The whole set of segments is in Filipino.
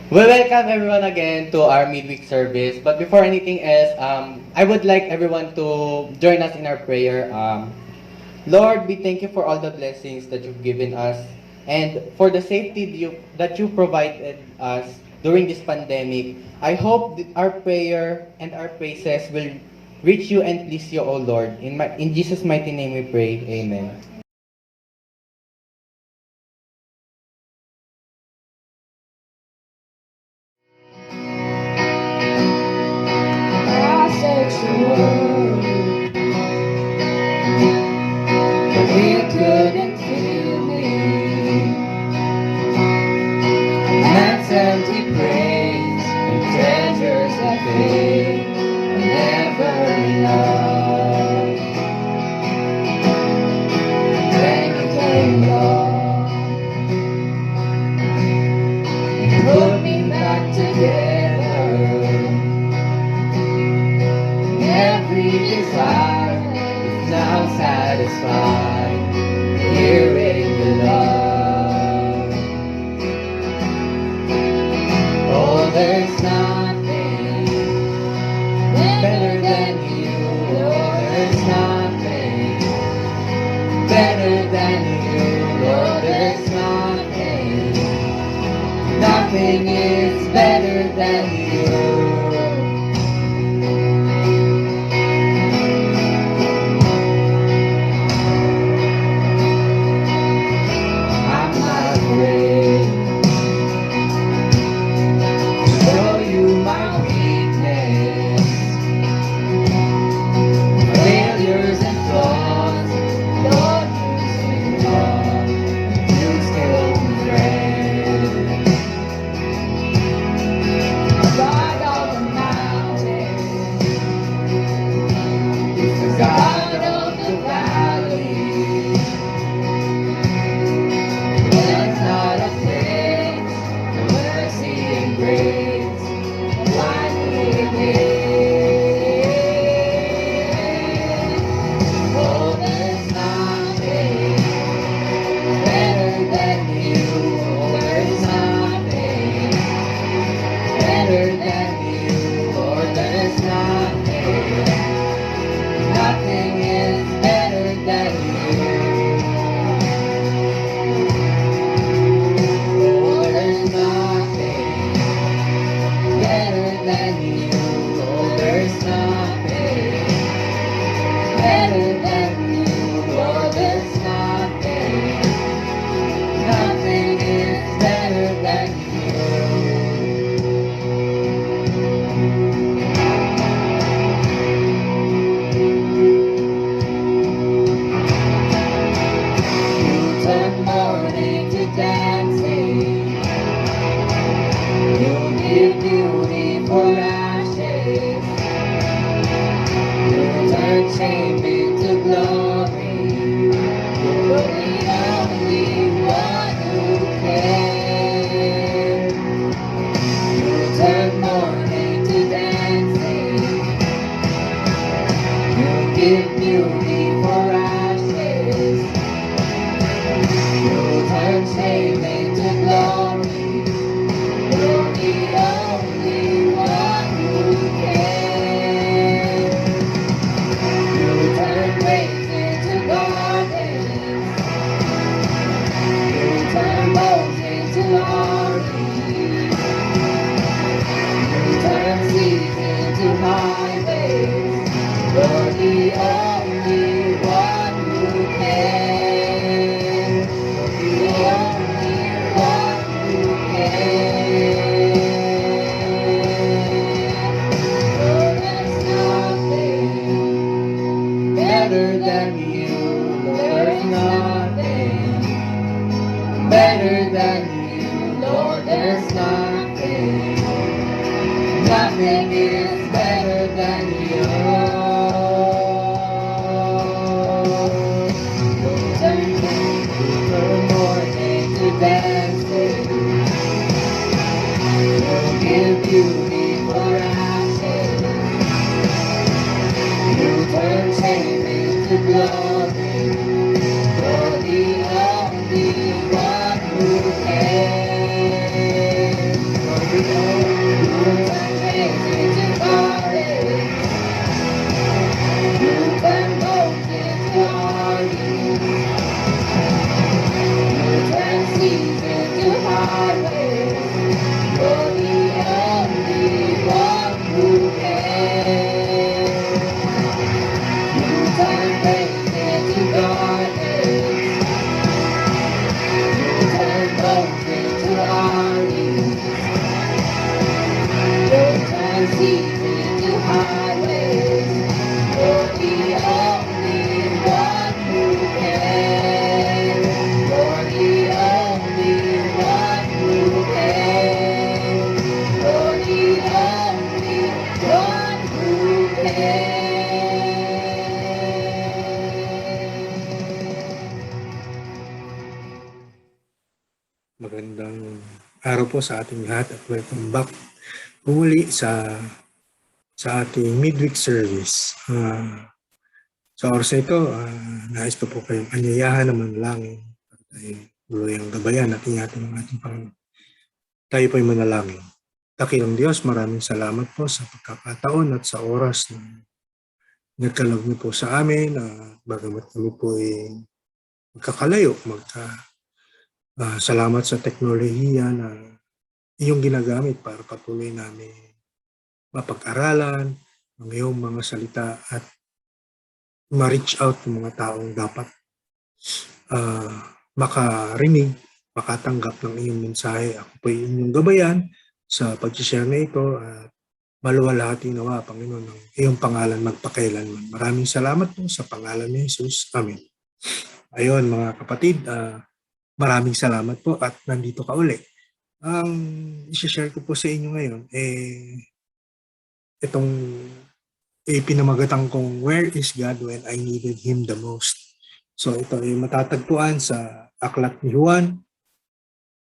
We welcome everyone again to our midweek service. But before anything else, I would like everyone to join us in our prayer. Lord, we thank you for all the blessings that you've given us and for the safety that you provided us during this pandemic. I hope that our prayer and our praises will reach you and please you, O Lord. In Jesus' mighty name we pray. Amen. I searched the world, but it couldn't fill me. Man's empty praise and treasures that fade are never enough. Then you came along and put me back together. Every desire is now satisfied here in the love. Oh, there's nothing better than you. Oh, there's nothing better than you. Oh, there's nothing. Nothing is better than you. I'm not afraid to show you my weakness, failures and flaws. Lord, you see all. You still be friends. God of the mountains, the God of the valley. There's not a place for mercy and grace like you did. Oh, there's nothing better than you. Oh, there's nothing better than you. Oh, there's nothing. Nothing is better than you. Oh, there's nothing better than you. Oh, there's nothing better than you. Oh, there's nothing. Nothing is better than you. Turn mourning to dancing. You give beauty for ashes. You turn shame into glory. You're the only one who can. You turn mourning to dancing. You give beauty for ashes. You turn shame into glory. You're the only one who can. You turn waves into gardens. You turn bones into armies. You turn seas into highways. You're the only one who can. You're the only one who can. Oh, there's nothing better than you. There's nothing better than you. Lord, there's nothing. Nothing is better than you. You turn dancing from morning to dancing. You give beauty for ashes. You turn shame into glory. You're the only one who can. po sa ating lahat at welcome back muli sa ating midweek service. Sa oras na ito, nais ko po kayong anyayahan na manalangin para tayo tuluyang gabayan at ingatan ng ating Panginoon. Tayo po'y manalangin. Dakilang Diyos, maraming salamat po sa pagkakataon at sa oras na nagkalog niyo po sa amin. Bagamat kami po'y magkakalayo, salamat sa teknolohiya na iyong ginagamit para patuloy namin mapag-aralan ang iyong mga salita at ma-reach out ng mga taong dapat makarinig, makatanggap ng iyong mensahe. Ako po inyong gabayan sa pag-share na ito at maluwalhati nawa, Panginoon, ng iyong pangalan magpakailanman. Maraming salamat po sa pangalan ni Jesus. Amen. Ayun mga kapatid, maraming salamat po at nandito ka uli. Ang i-share ko po sa inyo ngayon, itong pinamagatan kong Where is God When I Needed Him the Most? So ito ay matatagpuan sa Aklat ni Juan,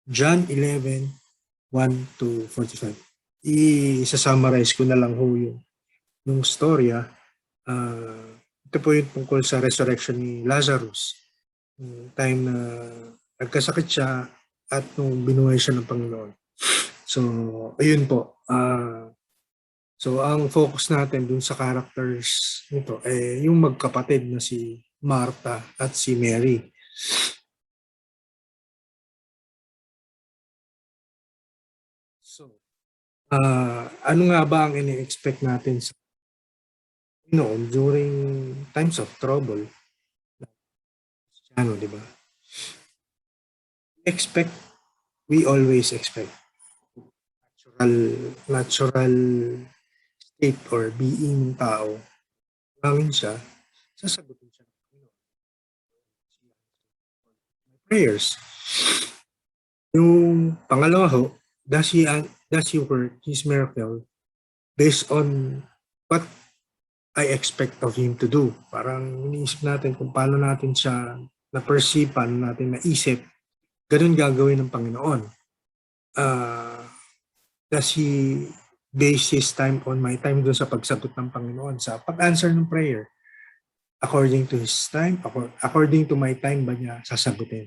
John 11, 1-45. I-summarize ko na lang ho yung storya. Ito po yung tungkol sa resurrection ni Lazarus. Yung time na nagkasakit siya at nung binuhay siya ng Panginoon. So, ayun po. So, ang focus natin dun sa characters nito ay yung magkapatid na si Martha at si Mary. So, ano nga ba ang ini-expect natin sa Panginoon during times of trouble? Ano, di ba? We always expect natural state or being ng tao, gawin siya, sasagutin siya ng Panginoon. Prayers. Yung pangalawa ho, does he work his miracle based on what I expect of him to do? Parang iniisip natin kung paano natin siya na-perceive, paano natin naisip, ganun gagawin ng Panginoon. Does he base his time on my time doon sa pagsagot ng Panginoon, sa pag-answer ng prayer? According to his time, according to my time ba niya sasagutin?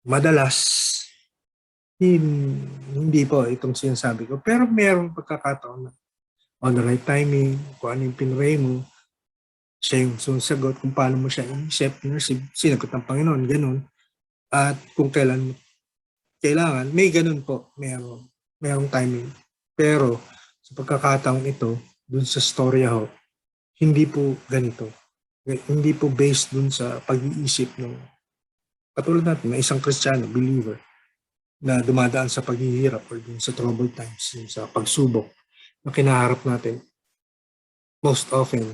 Madalas, hindi po itong sinasabi ko. Pero mayroong pagkakataon na on the right timing, kung ano yung pinray mo, siya yung susagot, kung paano mo siya inisip, sinagot ng Panginoon, ganun. At kung kailan kailangan, may ganun po, mayroong timing. Pero sa pagkakataong ito, dun sa storya ho, hindi po ganito. Hindi po based dun sa pag-iisip ng katulad natin na isang Kristiyano, believer, na dumadaan sa paghihirap or dun sa troubled times, sa pagsubok na kinaharap natin. Most often,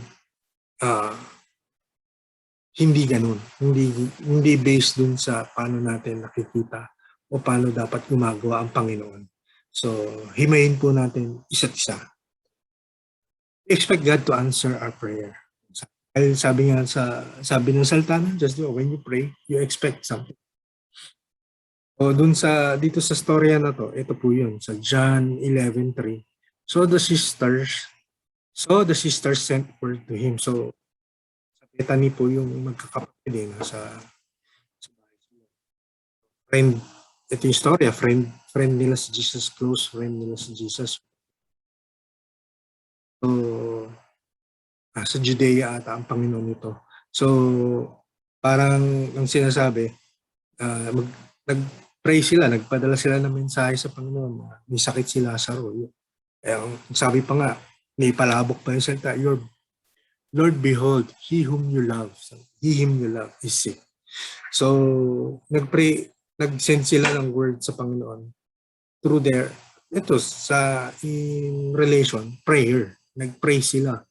hindi ganun. Hindi based dun sa paano natin nakikita o paano dapat gumagawa ang Panginoon. So, himayin po natin isa't isa. Expect God to answer our prayer. Sabi ng salita ng Diyos, when you pray, you expect something. So, dito sa storya na to, ito po yun, sa John 11:3. So the sisters sent word to him. So, sa Bethany po yung magkakapatid sa friend. Ito yung storya, friend nila si Jesus, close friend nila si Jesus. So, sa Judea ata ang Panginoon nito. So, parang ang sinasabi, nag-pray sila, nagpadala sila ng mensahe sa Panginoon. May sakit si Lazaro. Sabi pa nga, may palabok pa yung salita, Lord, behold, he whom you love is sick. So, nag-send sila ng word sa Panginoon through in relation, prayer. Nag-pray sila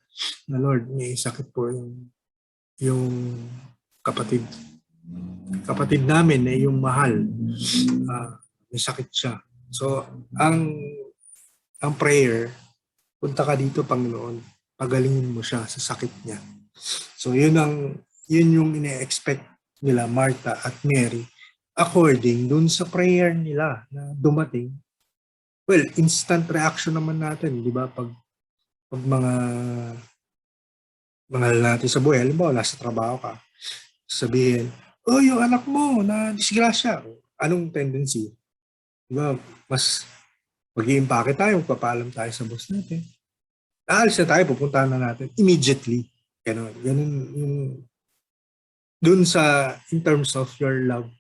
na Lord, may sakit po yung kapatid namin na yung mahal. May sakit siya. So, ang prayer, punta ka dito, Panginoon, pagalingin mo siya sa sakit niya. So, yun yung ine-expect nila, Martha at Mary, according dun sa prayer nila na dumating. Well, instant reaction naman natin, di ba? Pag mga mahal natin sa buhay, halimbawa, nasa trabaho ka, sabihin, oh, yung anak mo na disgrasya. Anong tendency? Di ba? Mas mag-iimpake tayo, magpapaalam tayo sa boss natin. Aalis na tayo, pupuntahan na natin immediately. Ganun yung dun sa, in terms of your love,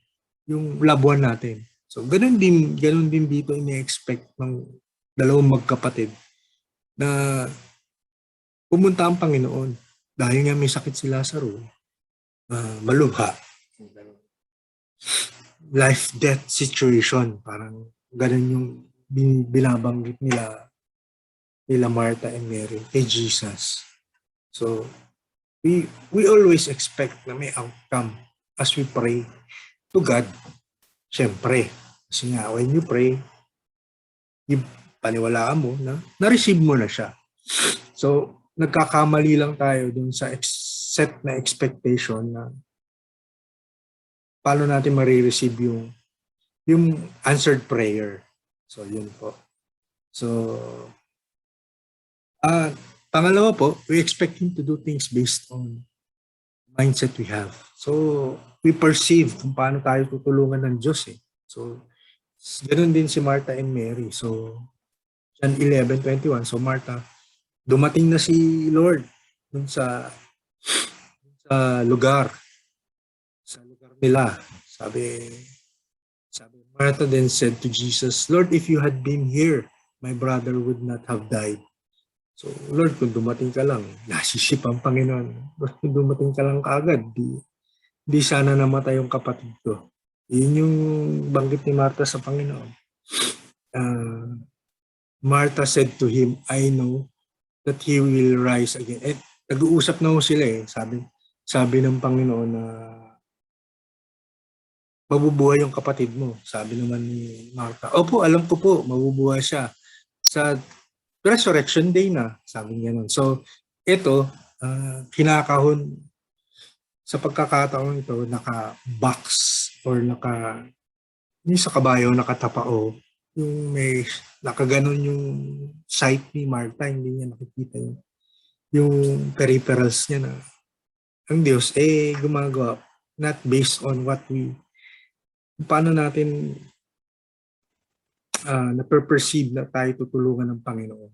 yung loved one natin. So, ganun din dito ini-expect ng dalawang magkapatid na pumunta ang Panginoon. Dahil nga may sakit si Lazaro, malubha. Life-death situation. Parang ganun yung binabanggit nila Martha and Mary kay Jesus. So, we always expect na may outcome as we pray to God. Siyempre, kasi nga, when you pray, paniwalaan mo na na-receive mo na siya. So, nagkakamali lang tayo dun sa set na expectation na paano natin marireceive yung answered prayer. So, yun po. So, pangalawa po, we expect Him to do things based on mindset we have. So, we perceive kung paano tayo tutulungan ng Diyos eh. So, ganun din si Martha and Mary. So, John 11:21. So, Martha, dumating na si Lord dun sa lugar nila. Sabi, Martha then said to Jesus, Lord, if you had been here, my brother would not have died. So, Lord, kung dumating ka lang, nasisip ang Panginoon. Lord, kung dumating ka lang kaagad, di sana namatay yung kapatid ko. Yun yung banggit ni Martha sa Panginoon. Martha said to him, I know that he will rise again. Eh, nag-uusap na ho sila eh. Sabi ng Panginoon na mabubuhay yung kapatid mo. Sabi naman ni Martha, opo, alam ko po, mabubuhay siya. Sa Resurrection Day na, sabi niya nun. So, ito, kinakahon sa pagkakataon ito, naka-box or yung sa kabayo, nakatapao, yung may nakaganon yung sight ni Martha, hindi niya nakikita yung peripherals niya na ang Diyos, gumagawa, not based on what paano natin na-perceive na tayo tutulungan ng Panginoon.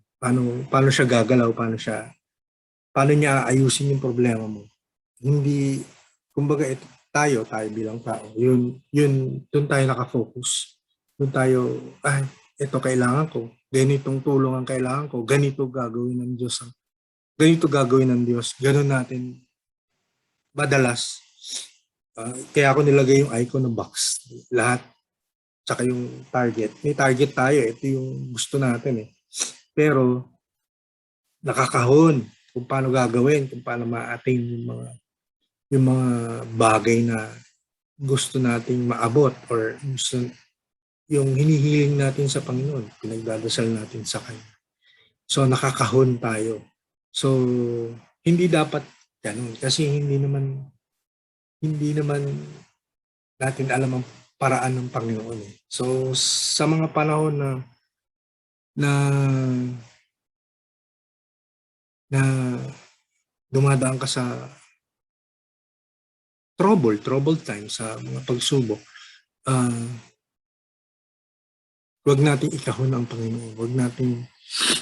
Paano siya gagalaw, paano niya ayusin yung problema mo. Hindi, kumbaga tayo bilang tao, doon tayo nakafocus. Doon tayo, ito kailangan ko, ganitong tulong ang kailangan ko, ganito gagawin ng Diyos. Ganun natin madalas. Kaya ako nilagay yung icon ng box. Lahat, tsaka yung target. May target tayo, ito yung gusto natin eh. Pero, nakakahon kung paano gagawin, kung paano ma-attain yung mga bagay na gusto nating maabot or yung hinihiling natin sa Panginoon, pinagdadasal natin sa Kanya. So, nakakahon tayo. So, hindi dapat ganun. Kasi hindi naman natin alam ang paraan ng Panginoon eh. So, sa mga panahon na dumadaan ka sa trouble time, sa mga pagsubok, huwag natin ikahon ang Panginoon. Huwag natin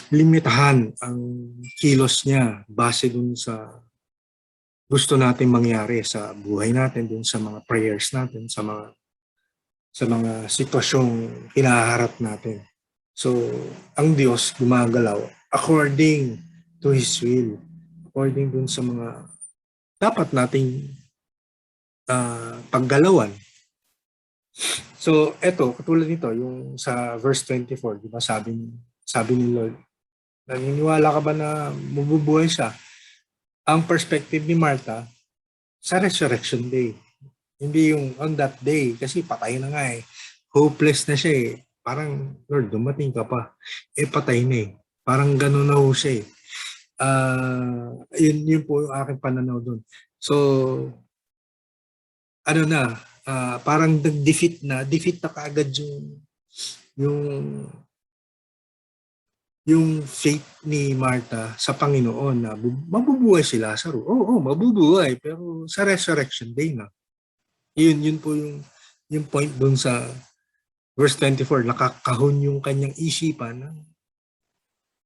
limitahan ang kilos niya base dun sa gusto natin mangyari sa buhay natin, dun sa mga prayers natin, sa mga sitwasyong hinaharap natin. So, ang Diyos gumagalaw according to His will, according dun sa mga dapat nating paggalawan. So, eto, katulad nito, yung sa verse 24, di ba sabi ni Lord, naniniwala ka ba na mabubuhay siya? Ang perspective ni Martha, sa Resurrection Day. Hindi yung on that day, kasi patay na nga eh. Hopeless na siya eh. Parang, Lord, dumating ka pa. Patay na eh. Parang gano'n na ho siya eh. Yun po yung aking pananaw doon. So, parang defeat na kaagad yung yung faith ni Martha sa Panginoon na mabubuhay si Lazaro. Oo, mabubuhay, pero sa resurrection day na. Yun po yung point doon sa verse 24, nakakahon yung kanyang isipan na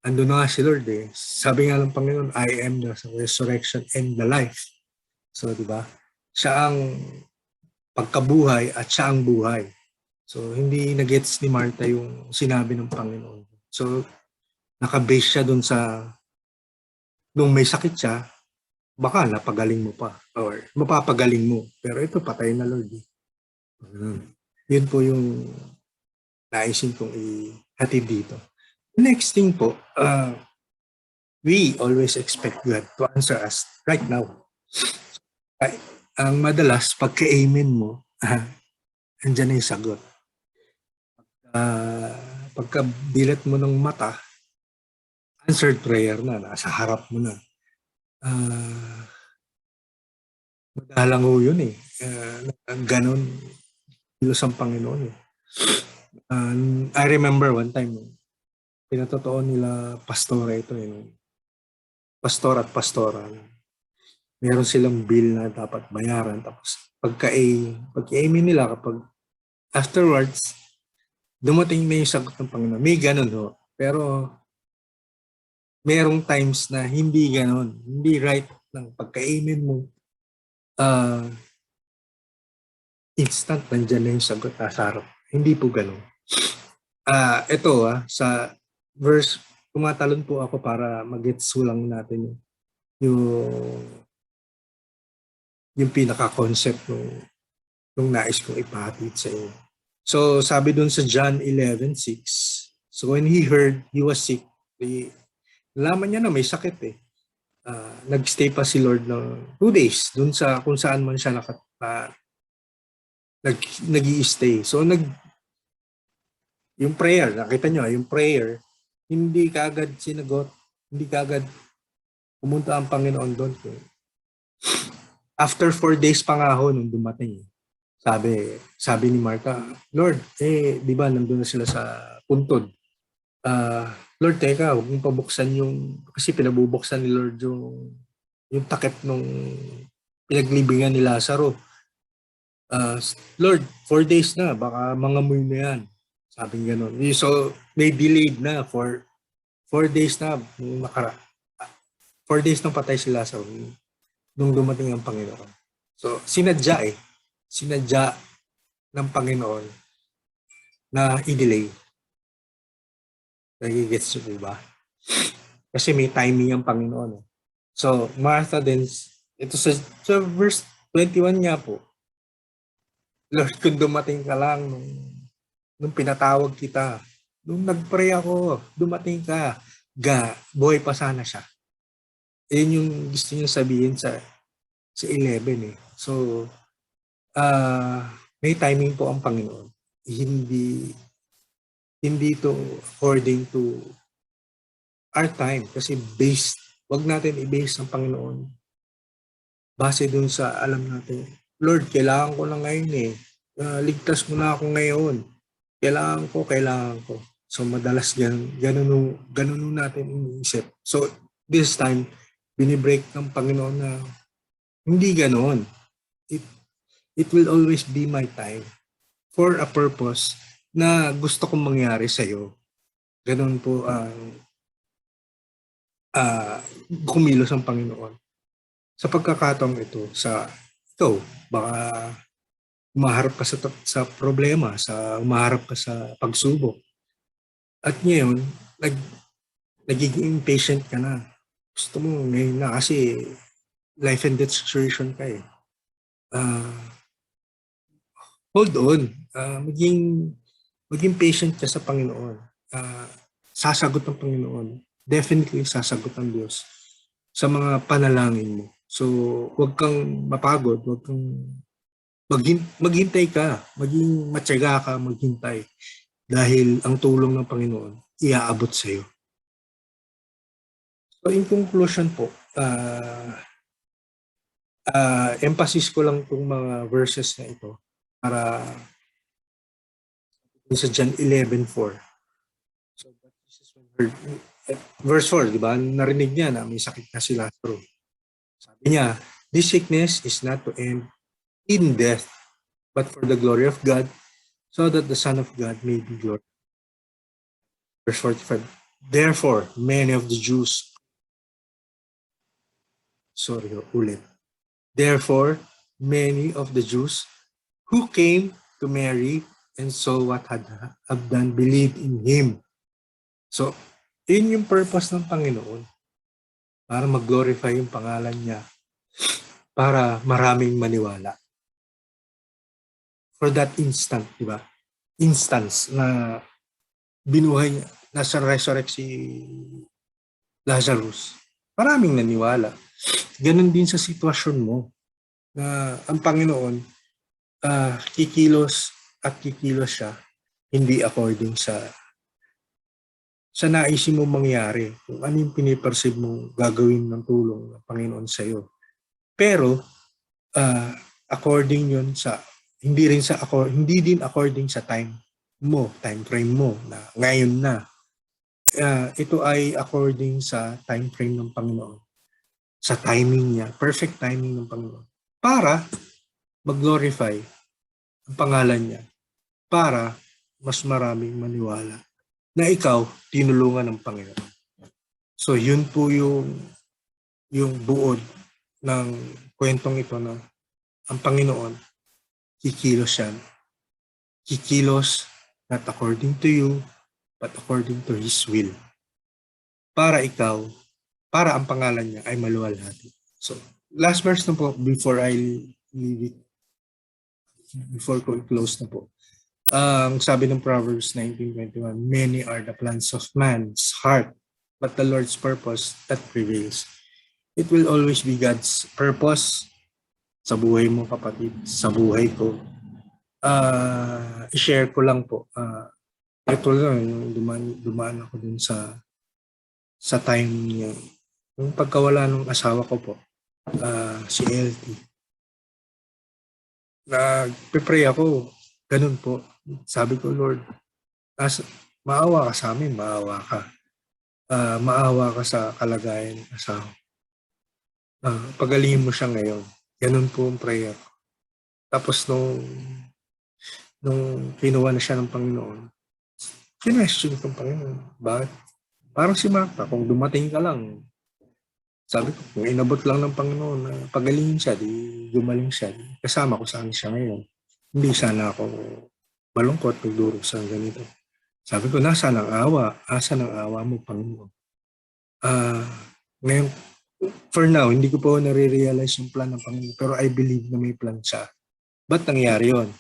ando na nga si Lord eh. Sabi nga ng Panginoon, I am the resurrection and the life. So, di ba? Siya ang pagkabuhay at siya ang buhay. So, hindi na-gets ni Martha yung sinabi ng Panginoon. So, nakabase siya dun sa nung may sakit siya, baka napagaling mo pa or mapapagaling mo. Pero ito, patay na Lord. Yun po yung naisin kong ihatid dito. Next thing po, we always expect God to answer us right now. Ang madalas, pagka-amen mo, andyan na yung sagot. Pagka dilat mo ng mata, answered prayer na, nasa harap mo na. Madalang ho yun eh. Ganon, Diyos ang Panginoon eh. I remember one time, pinatotoo nila pastora ito eh. Pastor at pastora. Meron silang bill na dapat bayaran. Tapos pagka-amen nila kapag afterwards, dumating na yung sagot ng Panginoon. May ganon ho. Pero merong times na hindi ganon. Hindi right ng pagka-amen mo. Instant, nandyan na yung sagot na sarap. Hindi po ganon. Ito sa verse, tumatalon po ako para mag-gets lang natin yung pinaka-concept nung nais kong ipahatid sa inyo. So, sabi dun sa John 11:6, so when he heard he was sick, nalaman niya na may sakit eh. Nagstay pa si Lord ng 2 days dun sa kung saan man siya nag-i-stay. So, yung prayer, nakita nyo, yung prayer, hindi kaagad sinagot, hindi kaagad pumunta ang Panginoon doon. After 4 days pa nga ho nung dumating, sabi ni Martha, Lord, di ba nandun na sila sa puntod. Lord, teka, huwag mong pabuksan kasi pinabubuksan ni Lord yung takip nung pinaglibingan ni Lazaro. Lord, 4 days na, baka mangamoy na yan. Sabi gano'n. So, may delayed na for 4 days na. 4 days nang patay si Lazaro nung dumating ang Panginoon. So, sinadya ng Panginoon na i-delay. Nagigets nyo ba? Kasi may timing ang Panginoon. So, Martha din, ito sa verse 21 niya po, Lord, kung dumating ka lang nung pinatawag kita, nung nag-pray ako, dumating ka, buhay pa sana siya. Yun yung gusto niyo sabihin sa 11 eh. So, may timing po ang Panginoon. Hindi to according to our time. Kasi wag natin i-base ang Panginoon base dun sa alam natin. Lord, kailangan ko lang ngayon eh. Ligtas mo na ako ngayon. Kailangan ko. So, madalas ganun natin iniisip. So, this time, binibreak ng Panginoon na hindi ganoon. It will always be my time for a purpose na gusto kong mangyari sa iyo. Ganun po ang kumilos ang Panginoon. Sa pagkakataong ito, baka umaharap ka sa problema, umaharap ka sa pagsubok. At ngayon, nagiging impatient ka na. Gusto mo ngayon na kasi life and death situation ka eh. Hold on. Maging patient ka sa Panginoon. Sasagot ng Panginoon. Definitely sasagot ng Diyos sa mga panalangin mo. So, huwag kang mapagod, huwag kang maghintay ka, maging matyaga ka, maghintay. Dahil ang tulong ng Panginoon, iaabot sa iyo. So, in conclusion po, emphasis ko lang itong mga verses na ito para sa John 11:4. So, but Jesus when heard, verse 4, di ba? Narinig niya na may sakit na si Lazaro. Sabi niya, this sickness is not to end in death, but for the glory of God, so that the Son of God may be glorified. Verse 45, therefore, many of the Jews, therefore, many of the Jews who came to Mary and saw what had done believed in him. So, yun yung purpose ng Panginoon, para mag-glorify yung pangalan niya, para maraming maniwala. For that instant, di ba? Instance na binuhay niya, nasa resurrect si Lazarus. Maraming naniwala. Ganon din sa sitwasyon mo na ang Panginoon kikilos at kikilos siya hindi according sa naisin mo mangyari. Kung ano yung piniperceive mong gagawin ng tulong ng Panginoon sa iyo. Pero according yun sa hindi din according sa time frame mo na ngayon na. Ito ay according sa time frame ng Panginoon. Sa timing niya, perfect timing ng Panginoon. Para mag-glorify ang pangalan niya. Para mas maraming maniwala na ikaw tinulungan ng Panginoon. So yun po yung buod ng kwentong ito na ang Panginoon kikilos yan. Kikilos not according to you, but according to His will. Para ang pangalan niya ay maluwalhati. So, last verse na po before I leave it, before ko i-close na po. Sabi ng Proverbs 19:21, many are the plans of man's heart, but the Lord's purpose that prevails. It will always be God's purpose sa buhay mo, kapatid, sa buhay ko. I-share ko lang po. Ito lang, yung dumaan ako dun sa time niya. Yung pagkawala ng asawa ko po, si LT. Nagpe-pray ako, ganun po. Sabi ko, Lord, maawa ka sa amin, maawa ka. Maawa ka sa kalagayan ng asawa. Pagalingin mo siya ngayon. Ganun po ang prayer. Tapos nung kinuha na siya ng Panginoon, kinestyon ko ng Panginoon. Bakit? Parang si Martha, kung dumating ka lang, sabi ko, kung inabot lang ng Panginoon na pagalingin siya, di gumaling siya, di kasama ko saan siya ngayon. Hindi sana ako malungkot, nagdurog sa ganito. Sabi ko, nasaan ang awa? Asan ang awa mo, Panginoon? Ngayon, for now, hindi ko po nare-realize yung plan ng Panginoon, pero I believe na may plan siya. Ba't nangyari yun?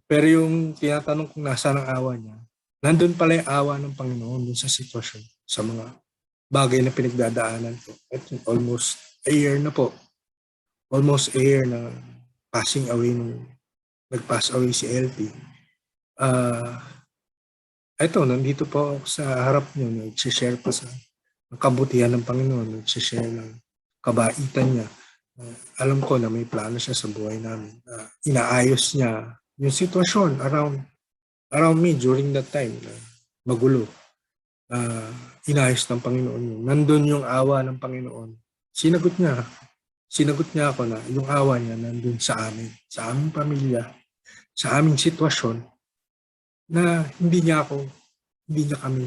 Pero yung tinatanong kung nasaan ang awa niya, nandun pala yung awa ng Panginoon dun sa sitwasyon, sa mga bagay na pinagdadaanan ko. At almost a year na po. Almost a year na passing away nag-pass away si LT. Ito, nandito po ako sa harap niyo, nag-share pa sa kabutihan ng Panginoon, nag-share ng kabaitan niya. Alam ko na may plano siya sa buhay namin. Inaayos niya yung sitwasyon around me during that time na magulo. Inayos ng Panginoon yun. Nandun yung awa ng Panginoon. Sinagot niya ako na yung awa niya nandun sa amin, sa aming pamilya, sa aming sitwasyon na hindi niya kami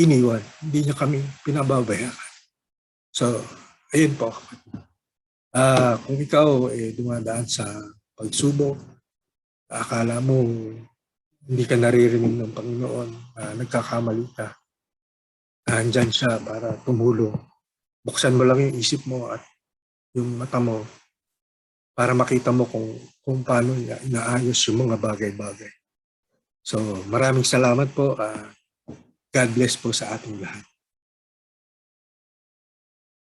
iniwan, hindi niya kami pinababayaan. So, ayun po. Kung ikaw dumadaan sa pagsubok, akala mo hindi ka naririnig ng Panginoon, nagkakamali ka. Andyan siya para tumulong. Buksan mo lang yung isip mo at yung mata mo para makita mo kung paano niya inaayos yung mga bagay-bagay. So, maraming salamat po. God bless po sa ating lahat.